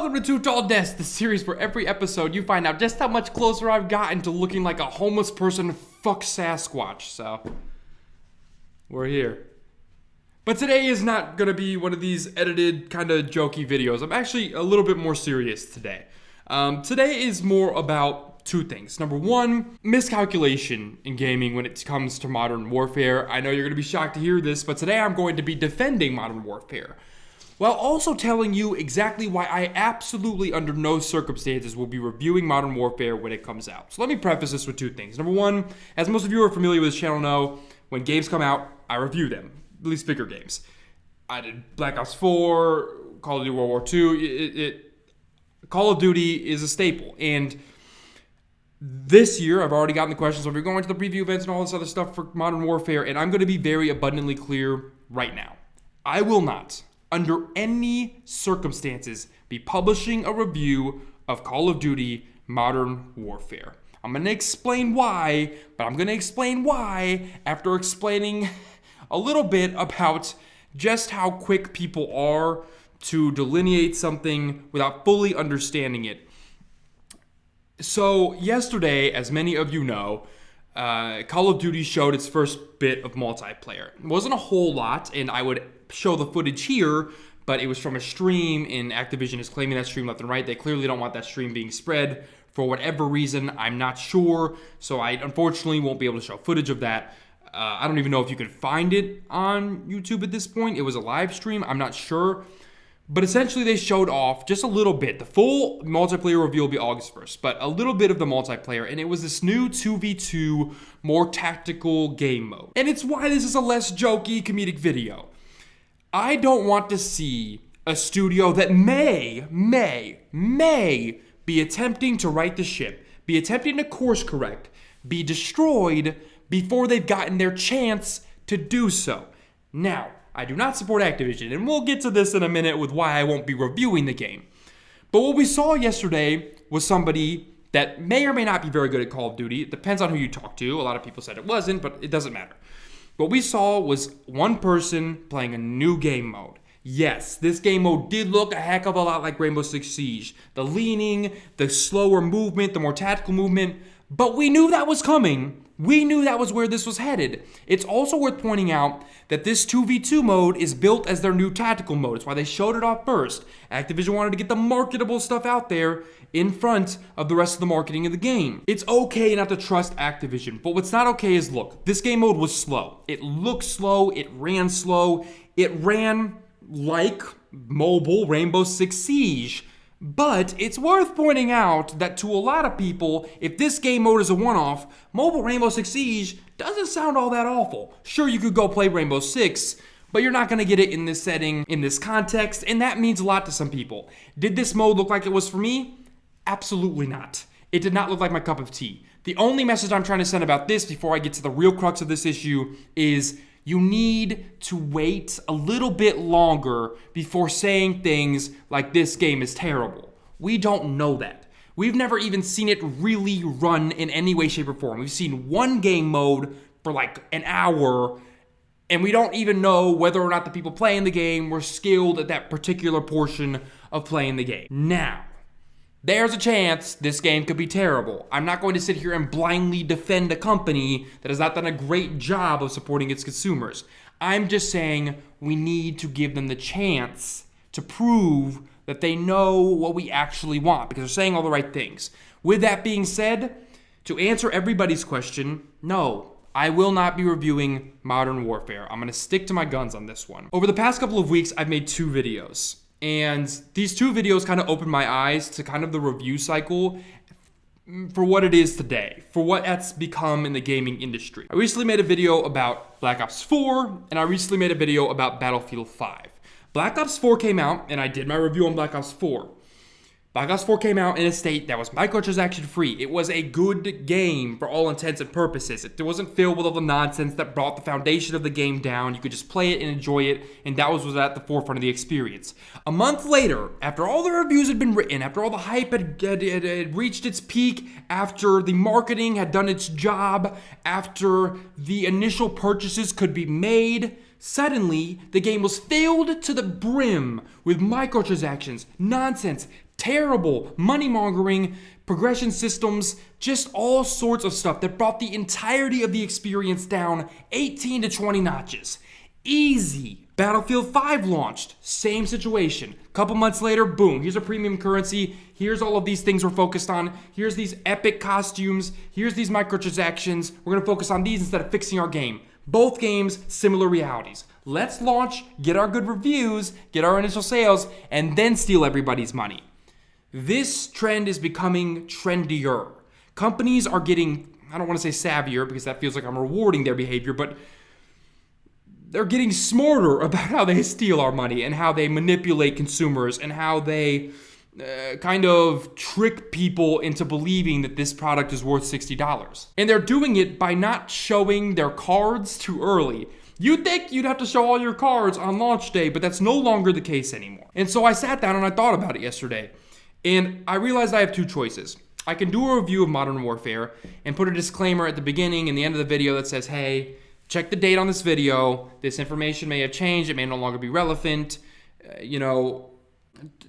Welcome to Too Tall Desk, the series where every episode you find out just how much closer I've gotten to looking like a homeless person fuck Sasquatch, so we're here. But today is not going to be one of these edited kind of jokey videos. I'm actually a little bit more serious today. Today is more about two things. Number one, miscalculation in gaming when it comes to Modern Warfare. I know you're going to be shocked to hear this, but today I'm going to be defending Modern Warfare, while also telling you exactly why I absolutely under no circumstances will be reviewing Modern Warfare when it comes out. So let me preface this with two things. Number one, as most of you are familiar with this channel know, when games come out, I review them, at least bigger games. I did Black Ops 4, Call of Duty World War II. Call of Duty is a staple, and this year, I've already gotten the questions, so if you're going to the preview events and all this other stuff for Modern Warfare, and I'm going to be very abundantly clear right now. I will not, under any circumstances, be publishing a review of Call of Duty Modern Warfare. I'm going to explain why, but I'm going to explain why after explaining a little bit about just how quick people are to delineate something without fully understanding it. So yesterday, as many of you know, Call of Duty showed its first bit of multiplayer. It wasn't a whole lot, and I would show the footage here, but it was from a stream, and Activision is claiming that stream left and right. They clearly don't want that stream being spread for whatever reason. I'm not sure, so I unfortunately won't be able to show footage of that. I don't even know if you can find it on YouTube at this point. It was a live stream. I'm not sure. But essentially, they showed off just a little bit. The full multiplayer reveal will be August 1st, but a little bit of the multiplayer, and it was this new 2v2, more tactical game mode. And it's why this is a less jokey, comedic video. I don't want to see a studio that may be attempting to right the ship, be attempting to course correct, be destroyed before they've gotten their chance to do so. Now, I do not support Activision, and we'll get to this in a minute with why I won't be reviewing the game. But what we saw yesterday was somebody that may or may not be very good at Call of Duty. It depends on who you talk to. A lot of people said it wasn't, but it doesn't matter. What we saw was one person playing a new game mode. Yes, this game mode did look a heck of a lot like Rainbow Six Siege. The leaning, the slower movement, the more tactical movement, but we knew that was coming. We knew that was where this was headed. It's also worth pointing out that this 2v2 mode is built as their new tactical mode. It's why they showed it off first. Activision wanted to get the marketable stuff out there in front of the rest of the marketing of the game. It's okay not to trust Activision, but what's not okay is, look, this game mode was slow. It looked slow, it ran slow, it ran like mobile Rainbow Six Siege. But it's worth pointing out that to a lot of people, if this game mode is a one-off, mobile Rainbow Six Siege doesn't sound all that awful. Sure, you could go play Rainbow Six, but you're not going to get it in this setting, in this context, and that means a lot to some people. Did this mode look like it was for me? Absolutely not. It did not look like my cup of tea. The only message I'm trying to send about this before I get to the real crux of this issue is you need to wait a little bit longer before saying things like this game is terrible. We don't know that. We've never even seen it really run in any way, shape, or form. We've seen one game mode for like an hour, and we don't even know whether or not the people playing the game were skilled at that particular portion of playing the game. Now, there's a chance this game could be terrible. I'm not going to sit here and blindly defend a company that has not done a great job of supporting its consumers. I'm just saying we need to give them the chance to prove that they know what we actually want, because they're saying all the right things. With that being said, to answer everybody's question, no, I will not be reviewing Modern Warfare. I'm going to stick to my guns on this one. Over the past couple of weeks, I've made two videos. And these two videos kind of opened my eyes to kind of the review cycle for what it is today, for what that's become in the gaming industry. I recently made a video about Black Ops 4, and I recently made a video about Battlefield 5. Black Ops 4 came out, and I did my review on Black Ops 4. Black Ops 4 came out in a state that was microtransaction free. It was a good game for all intents and purposes. It wasn't filled with all the nonsense that brought the foundation of the game down. You could just play it and enjoy it, and that was at the forefront of the experience. A month later, after all the reviews had been written, after all the hype had reached its peak, after the marketing had done its job, after the initial purchases could be made, suddenly the game was filled to the brim with microtransactions, nonsense, Terrible money mongering, progression systems, just all sorts of stuff that brought the entirety of the experience down 18 to 20 notches. Easy. Battlefield 5 launched, same situation. Couple months later, boom, here's a premium currency. Here's all of these things we're focused on. Here's these epic costumes. Here's these microtransactions. We're gonna focus on these instead of fixing our game. Both games, similar realities. Let's launch, get our good reviews, get our initial sales, and then steal everybody's money. This trend is becoming trendier. Companies are getting, I don't want to say savvier because that feels like I'm rewarding their behavior, but they're getting smarter about how they steal our money and how they manipulate consumers and how they kind of trick people into believing that this product is worth $60. And they're doing it by not showing their cards too early. You'd think you'd have to show all your cards on launch day, but that's no longer the case anymore. And so I sat down and I thought about it yesterday. And I realized I have two choices. I can do a review of Modern Warfare and put a disclaimer at the beginning and the end of the video that says, hey, check the date on this video. This information may have changed. It may no longer be relevant.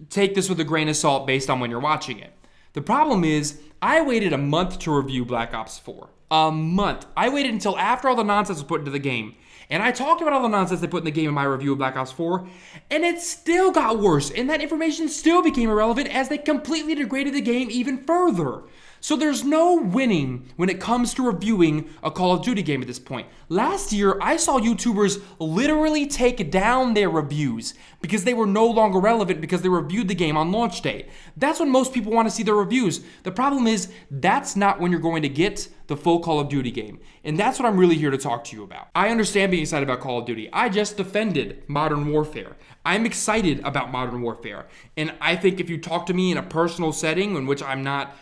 Take this with a grain of salt based on when you're watching it. The problem is, I waited a month to review Black Ops 4. A month. I waited until after all the nonsense was put into the game. And I talked about all the nonsense they put in the game in my review of Black Ops 4, and it still got worse, and that information still became irrelevant as they completely degraded the game even further. So there's no winning when it comes to reviewing a Call of Duty game at this point. Last year, I saw YouTubers literally take down their reviews because they were no longer relevant because they reviewed the game on launch day. That's when most people want to see their reviews. The problem is, that's not when you're going to get the full Call of Duty game. And that's what I'm really here to talk to you about. I understand being excited about Call of Duty. I just defended Modern Warfare. I'm excited about Modern Warfare. And I think if you talk to me in a personal setting in which I'm not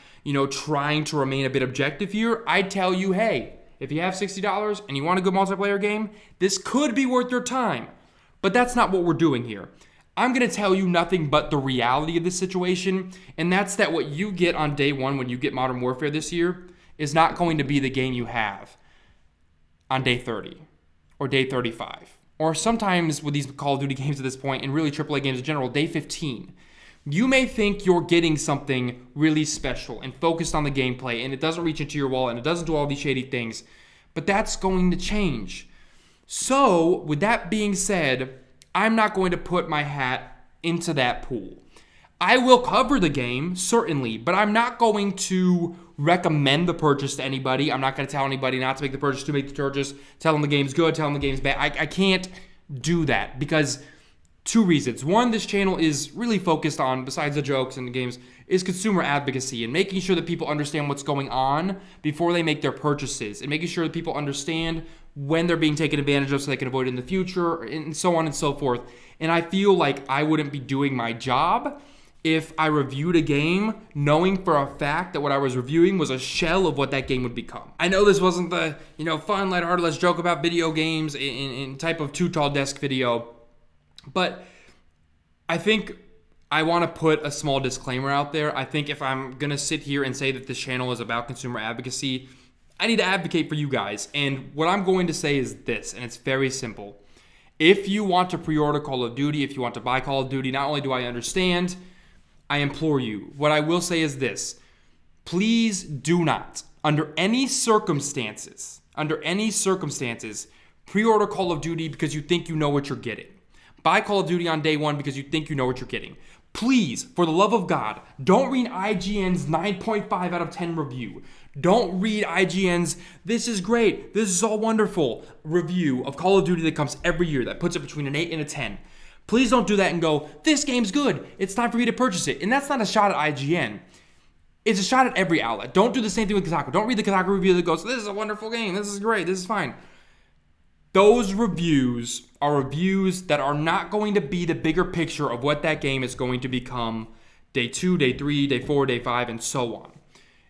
trying to remain a bit objective here, I'd tell you, hey, if you have $60 and you want a good multiplayer game, this could be worth your time. But that's not what we're doing here. I'm going to tell you nothing but the reality of this situation, and that's that what you get on day one when you get Modern Warfare this year is not going to be the game you have on day 30 or day 35. Or sometimes with these Call of Duty games at this point, and really AAA games in general, day 15. You may think you're getting something really special and focused on the gameplay, and it doesn't reach into your wallet, and it doesn't do all these shady things, but that's going to change. So, with that being said, I'm not going to put my hat into that pool. I will cover the game, certainly, but I'm not going to recommend the purchase to anybody. I'm not going to tell anybody not to make the purchase, to make the purchase, tell them the game's good, tell them the game's bad. I can't do that because two reasons. One, this channel is really focused on, besides the jokes and the games, is consumer advocacy and making sure that people understand what's going on before they make their purchases and making sure that people understand when they're being taken advantage of so they can avoid it in the future and so on and so forth. And I feel like I wouldn't be doing my job if I reviewed a game knowing for a fact that what I was reviewing was a shell of what that game would become. I know this wasn't the, fun, lighthearted, let's joke about video games in type of Too Tall Desk video, but I think I want to put a small disclaimer out there. I think if I'm going to sit here and say that this channel is about consumer advocacy, I need to advocate for you guys. And what I'm going to say is this, and it's very simple. If you want to pre-order Call of Duty, if you want to buy Call of Duty, not only do I understand, I implore you. What I will say is this. Please do not, under any circumstances, pre-order Call of Duty because you think you know what you're getting. Buy Call of Duty on day one because you think you know what you're getting. Please, for the love of God, don't read IGN's 9.5 out of 10 review. Don't read IGN's, this is great, this is all wonderful review of Call of Duty that comes every year that puts it between an 8 and a 10. Please don't do that and go, this game's good, it's time for me to purchase it. And that's not a shot at IGN. It's a shot at every outlet. Don't do the same thing with Kotaku. Don't read the Kotaku review that goes, this is a wonderful game, this is great, this is fine. Those reviews are reviews that are not going to be the bigger picture of what that game is going to become day 2, day 3, day 4, day 5, and so on.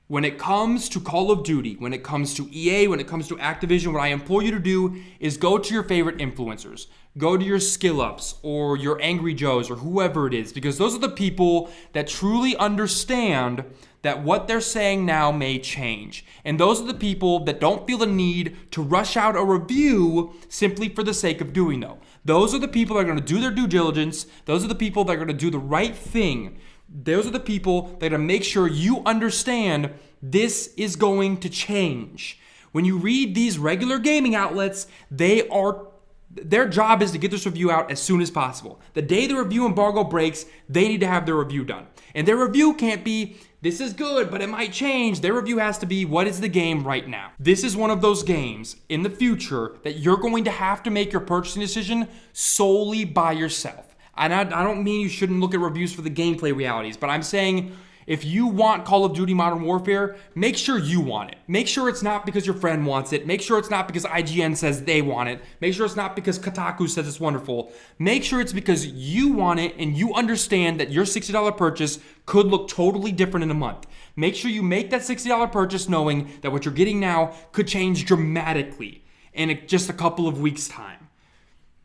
When it comes to Call of Duty, when it comes to EA, when it comes to Activision, what I implore you to do is go to your favorite influencers. Go to your Skill Ups or your Angry Joes or whoever it is, because those are the people that truly understand that what they're saying now may change. And those are the people that don't feel the need to rush out a review simply for the sake of doing so. Those are the people that are going to do their due diligence. Those are the people that are going to do the right thing Those are the people that are going to make sure you understand this is going to change. When you read these regular gaming outlets, their job is to get this review out as soon as possible. The day the review embargo breaks, they need to have their review done. And their review can't be, this is good, but it might change. Their review has to be, what is the game right now? This is one of those games in the future that you're going to have to make your purchasing decision solely by yourself. And I don't mean you shouldn't look at reviews for the gameplay realities, but I'm saying if you want Call of Duty Modern Warfare, make sure you want it. Make sure it's not because your friend wants it. Make sure it's not because IGN says they want it. Make sure it's not because Kotaku says it's wonderful. Make sure it's because you want it and you understand that your $60 purchase could look totally different in a month. Make sure you make that $60 purchase knowing that what you're getting now could change dramatically in just a couple of weeks' time.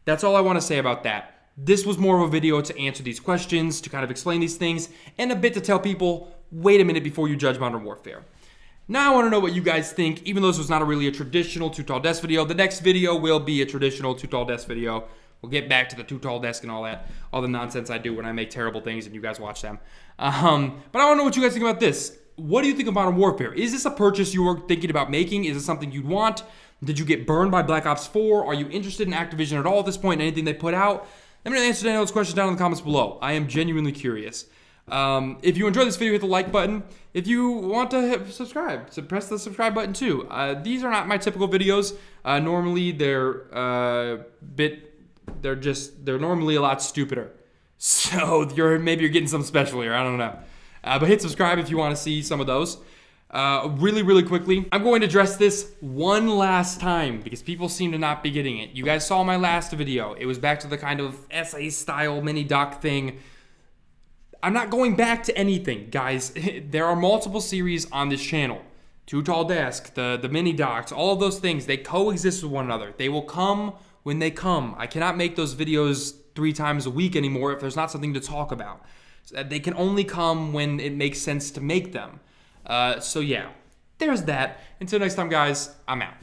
That's all I want to say about that. This was more of a video to answer these questions, to kind of explain these things, and a bit to tell people, wait a minute before you judge Modern Warfare. Now I want to know what you guys think, even though this was not really a traditional Too Tall Desk video. The next video will be a traditional Too Tall Desk video. We'll get back to the Too Tall Desk and all that, all the nonsense I do when I make terrible things and you guys watch them. But I want to know what you guys think about this. What do you think of Modern Warfare? Is this a purchase you were thinking about making? Is it something you'd want? Did you get burned by Black Ops 4? Are you interested in Activision at all at this point, in anything they put out? Let me answer any of those questions down in the comments below. I am genuinely curious. If you enjoyed this video, hit the like button. If you want to subscribe, so press the subscribe button too. These are not my typical videos. Normally they're normally a lot stupider. So maybe you're getting something special here. I don't know. But hit subscribe if you want to see some of those. Really quickly, I'm going to address this one last time because people seem to not be getting it. You guys saw my last video. It was back to the kind of essay style mini doc thing. I'm not going back to anything, guys. There are multiple series on this channel. Too Tall Desk, the mini docs, all of those things, they coexist with one another. They will come when they come. I cannot make those videos 3 times a week anymore if there's not something to talk about. They can only come when it makes sense to make them. So yeah, there's that. Until next time, guys, I'm out.